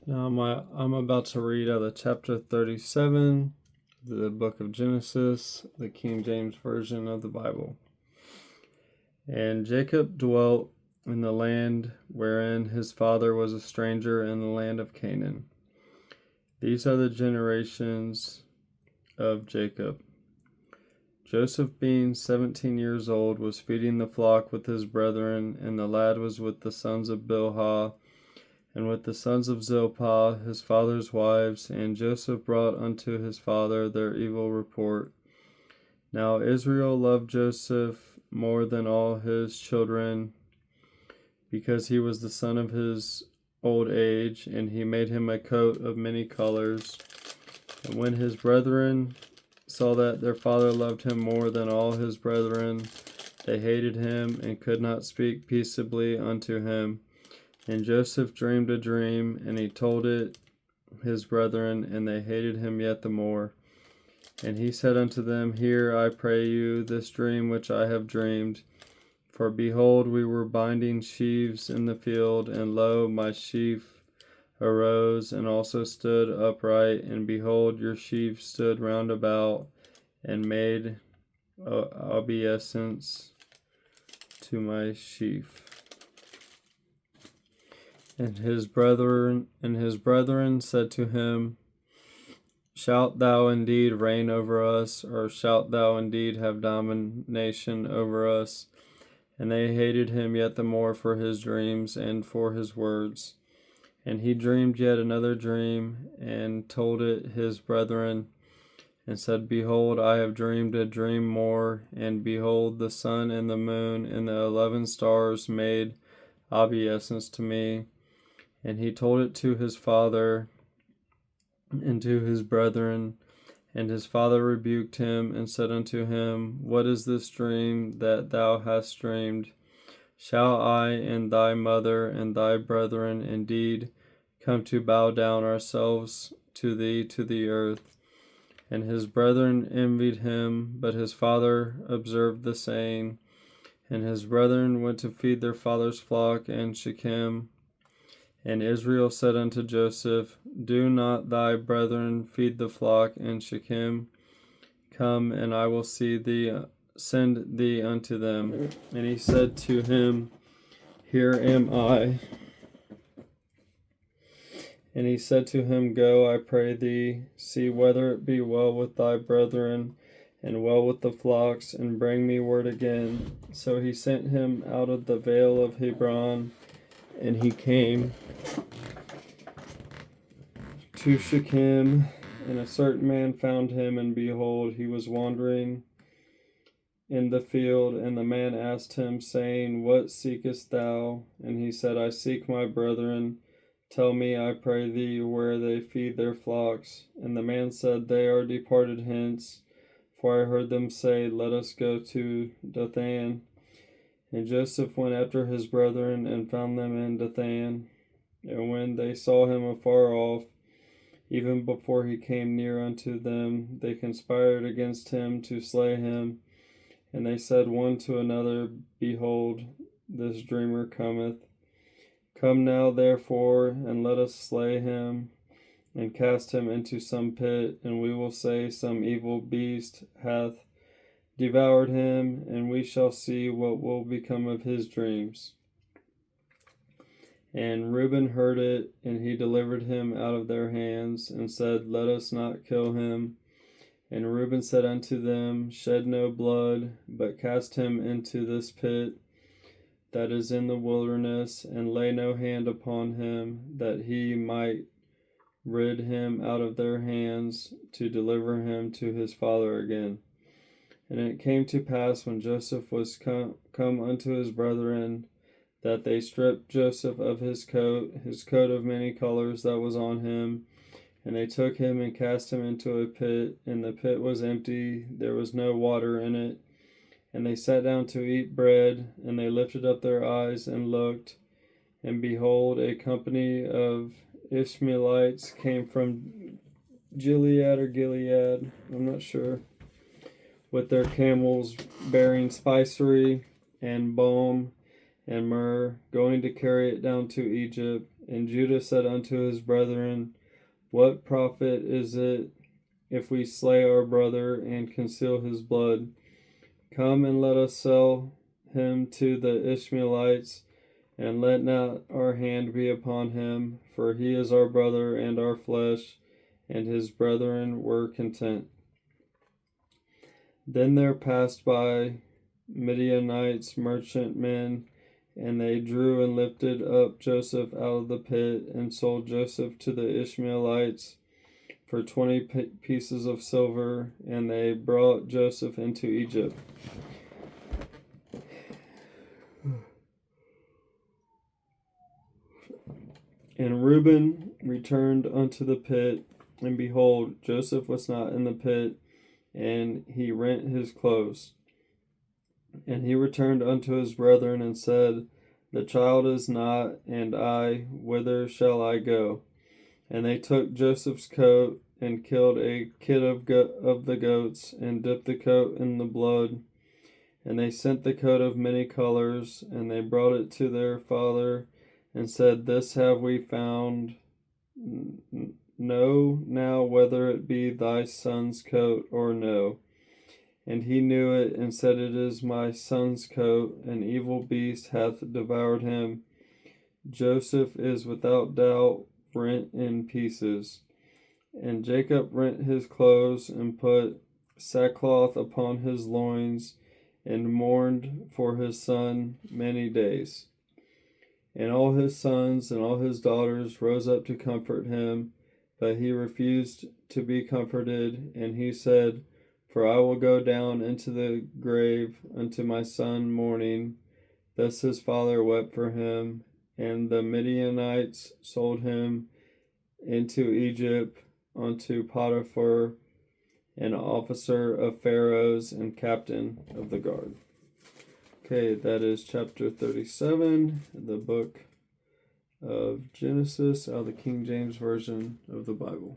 Now I'm about to read out of chapter 37, the book of Genesis, the King James Version of the Bible. And Jacob dwelt in the land wherein his father was a stranger, in the land of Canaan. These are the generations of Jacob. Joseph, being 17 years old, was feeding the flock with his brethren, and the lad was with the sons of Bilhah, and with the sons of Zilpah, his father's wives. And Joseph brought unto his father their evil report. Now Israel loved Joseph more than all his children, because he was the son of his old age, and he made him a coat of many colors. And when his brethren saw that their father loved him more than all his brethren, they hated him, and could not speak peaceably unto him. And Joseph dreamed a dream, and he told it his brethren, and they hated him yet the more. And he said unto them, Hear, I pray you, this dream which I have dreamed. For behold, we were binding sheaves in the field, and lo, my sheaf arose, and also stood upright, and behold, your sheaf stood round about, and made obeisance to my sheaf. And his brethren said to him, Shalt thou indeed reign over us, or shalt thou indeed have domination over us? And they hated him yet the more for his dreams and for his words. And he dreamed yet another dream, and told it his brethren, and said, Behold, I have dreamed a dream more, and behold, the sun and the moon and the 11 stars made obeisance to me. And he told it to his father and to his brethren. And his father rebuked him, and said unto him, What is this dream that thou hast dreamed? Shall I and thy mother and thy brethren indeed come to bow down ourselves to thee to the earth? And his brethren envied him, but his father observed the saying. And his brethren went to feed their father's flock in Shechem. And Israel said unto Joseph, Do not thy brethren feed the flock in Shechem? Come, and I will send thee unto them. And he said to him, Here am I. And he said to him, Go, I pray thee, see whether it be well with thy brethren, and well with the flocks, and bring me word again. So he sent him out of the vale of Hebron, and he came to Shechem, and a certain man found him, and behold, he was wandering in the field. And the man asked him, saying, What seekest thou? And he said, I seek my brethren. Tell me, I pray thee, where they feed their flocks. And the man said, They are departed hence, for I heard them say, Let us go to Dathan. And Joseph went after his brethren, and found them in Dathan. And when they saw him afar off, even before he came near unto them, they conspired against him to slay him. And they said one to another, Behold, this dreamer cometh. Come now, therefore, and let us slay him, and cast him into some pit, and we will say, Some evil beast hath devoured him, and we shall see what will become of his dreams. And Reuben heard it, and he delivered him out of their hands, and said, Let us not kill him. And Reuben said unto them, Shed no blood, but cast him into this pit that is in the wilderness, and lay no hand upon him, that he might rid him out of their hands, to deliver him to his father again. And it came to pass, when Joseph was come unto his brethren, that they stripped Joseph of his coat of many colors that was on him. And they took him and cast him into a pit, and the pit was empty, there was no water in it. And they sat down to eat bread, and they lifted up their eyes and looked, and behold, a company of Ishmaelites came from Gilead, I'm not sure, with their camels bearing spicery and balm and myrrh, going to carry it down to Egypt. And Judah said unto his brethren, What profit is it if we slay our brother and conceal his blood? Come and let us sell him to the Ishmaelites, and let not our hand be upon him, for he is our brother and our flesh. And his brethren were content. Then there passed by Midianites merchantmen, and they drew and lifted up Joseph out of the pit, and sold Joseph to the Ishmaelites for 20 pieces of silver, and they brought Joseph into Egypt. And Reuben returned unto the pit, and behold, Joseph was not in the pit, and he rent his clothes. And he returned unto his brethren, and said, The child is not, and I, whither shall I go? And they took Joseph's coat, and killed a kid of the goats, and dipped the coat in the blood. And they sent the coat of many colors, and they brought it to their father, and said, This have we found. Know now whether it be thy son's coat or no. And he knew it, and said, It is my son's coat. An evil beast hath devoured him. Joseph is without doubt rent in pieces. And Jacob rent his clothes, and put sackcloth upon his loins, and mourned for his son many days. And all his sons and all his daughters rose up to comfort him, but he refused to be comforted. And he said, For I will go down into the grave unto my son mourning. Thus his father wept for him. And the Midianites sold him into Egypt unto Potiphar, an officer of Pharaoh's and captain of the guard. Okay, that is chapter 37, the book of Genesis, out of the King James Version of the Bible.